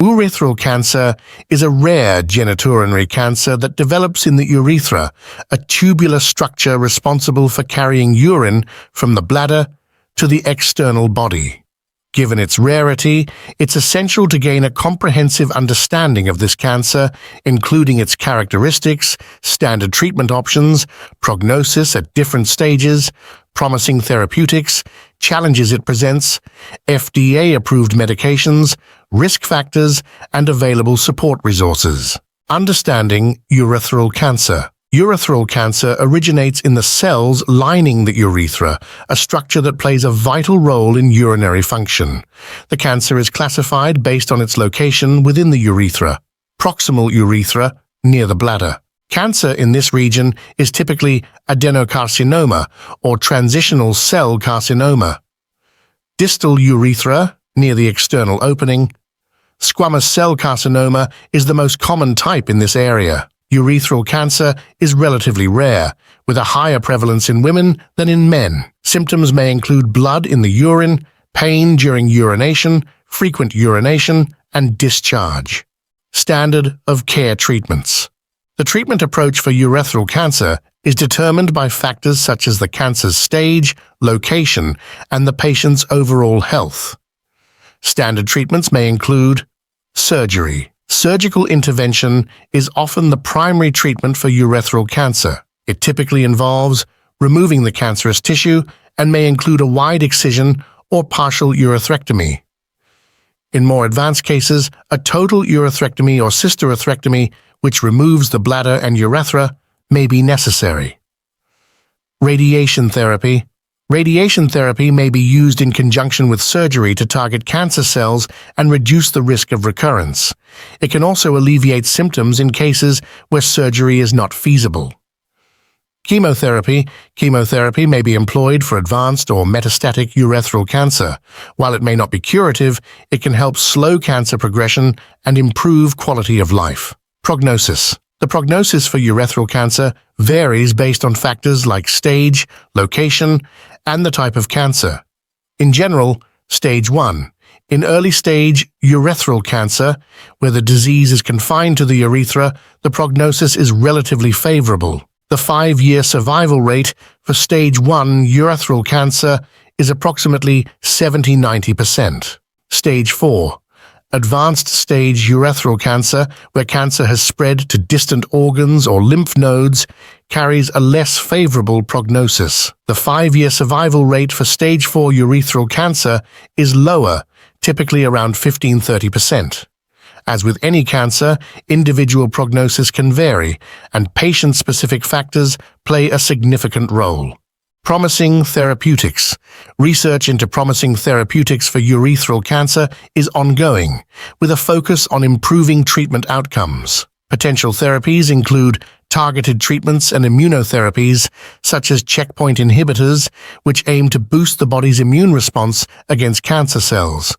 Urethral cancer is a rare genitourinary cancer that develops in the urethra, a tubular structure responsible for carrying urine from the bladder to the external body. Given its rarity, it's essential to gain a comprehensive understanding of this cancer, including its characteristics, standard treatment options, prognosis at different stages, promising therapeutics, challenges it presents, FDA-approved medications, risk factors, and available support resources. Understanding urethral cancer. Urethral cancer originates in the cells lining the urethra, a structure that plays a vital role in urinary function. The cancer is classified based on its location within the urethra. Proximal urethra, near the bladder. Cancer in this region is typically adenocarcinoma or transitional cell carcinoma. Distal urethra, near the external opening. Squamous cell carcinoma is the most common type in this area. Urethral cancer is relatively rare, with a higher prevalence in women than in men. Symptoms may include blood in the urine, pain during urination, frequent urination, and discharge. Standard of care treatments. The treatment approach for urethral cancer is determined by factors such as the cancer's stage, location, and the patient's overall health. Standard treatments may include surgery. Surgical intervention is often the primary treatment for urethral cancer. It typically involves removing the cancerous tissue and may include a wide excision or partial urethrectomy. In more advanced cases, a total urethrectomy or hysterectomy, which removes the bladder and urethra, may be necessary. Radiation therapy. Radiation therapy may be used in conjunction with surgery to target cancer cells and reduce the risk of recurrence. It can also alleviate symptoms in cases where surgery is not feasible. Chemotherapy. Chemotherapy may be employed for advanced or metastatic urethral cancer. While it may not be curative, it can help slow cancer progression and improve quality of life. Prognosis. The prognosis for urethral cancer varies based on factors like stage, location, and the type of cancer. In general, Stage 1. In early stage urethral cancer, where the disease is confined to the urethra, the prognosis is relatively favorable. The 5-year survival rate for Stage 1 urethral cancer is approximately 70–90%. Stage 4. Advanced stage urethral cancer, where cancer has spread to distant organs or lymph nodes, carries a less favorable prognosis. The 5-year survival rate for Stage 4 urethral cancer is lower, typically around 15–30%. As with any cancer, individual prognosis can vary, and patient-specific factors play a significant role. Promising therapeutics. Research into promising therapeutics for urethral cancer is ongoing, with a focus on improving treatment outcomes. Potential therapies include targeted treatments and immunotherapies, such as checkpoint inhibitors, which aim to boost the body's immune response against cancer cells.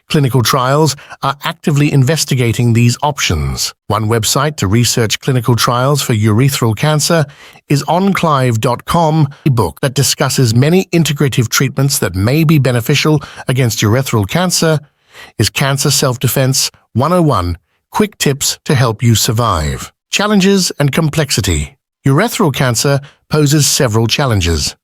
Clinical trials are actively investigating these options. One website to research clinical trials for urethral cancer is onclive.com, a book that discusses many integrative treatments that may be beneficial against urethral cancer is Cancer Self-Defense 101, Quick Tips to Help You Survive. Challenges and complexity. Urethral cancer poses several challenges.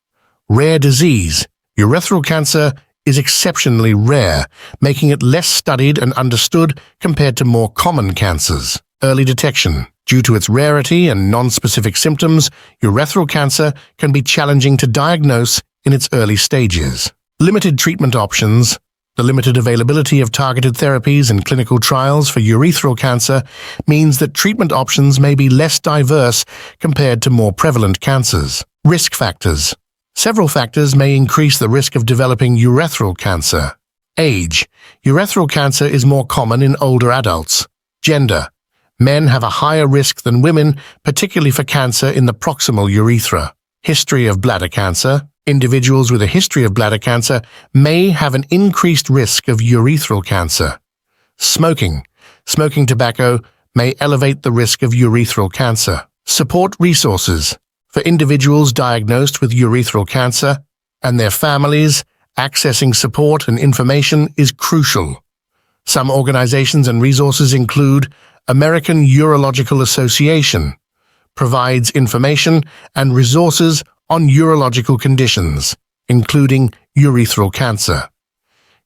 Rare disease. Urethral cancer is exceptionally rare, making it less studied and understood compared to more common cancers. Early detection. Due to its rarity and non-specific symptoms, urethral cancer can be challenging to diagnose in its early stages. Limited treatment options. The limited availability of targeted therapies and clinical trials for urethral cancer means that treatment options may be less diverse compared to more prevalent cancers. Risk factors. Several factors may increase the risk of developing urethral cancer. Age. Urethral cancer is more common in older adults. Gender. Men have a higher risk than women, particularly for cancer in the proximal urethra. History of bladder cancer. Individuals with a history of bladder cancer may have an increased risk of urethral cancer. Smoking. Smoking tobacco may elevate the risk of urethral cancer. Support resources. For individuals diagnosed with urethral cancer and their families, accessing support and information is crucial. Some organizations and resources include American Urological Association, provides information and resources on urological conditions, including urethral cancer.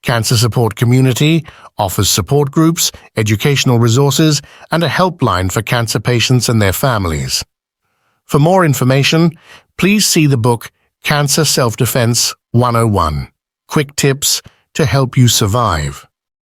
Cancer Support Community offers support groups, educational resources, and a helpline for cancer patients and their families. For more information, please see the book Cancer Self-Defense 101, Quick Tips to Help You Survive.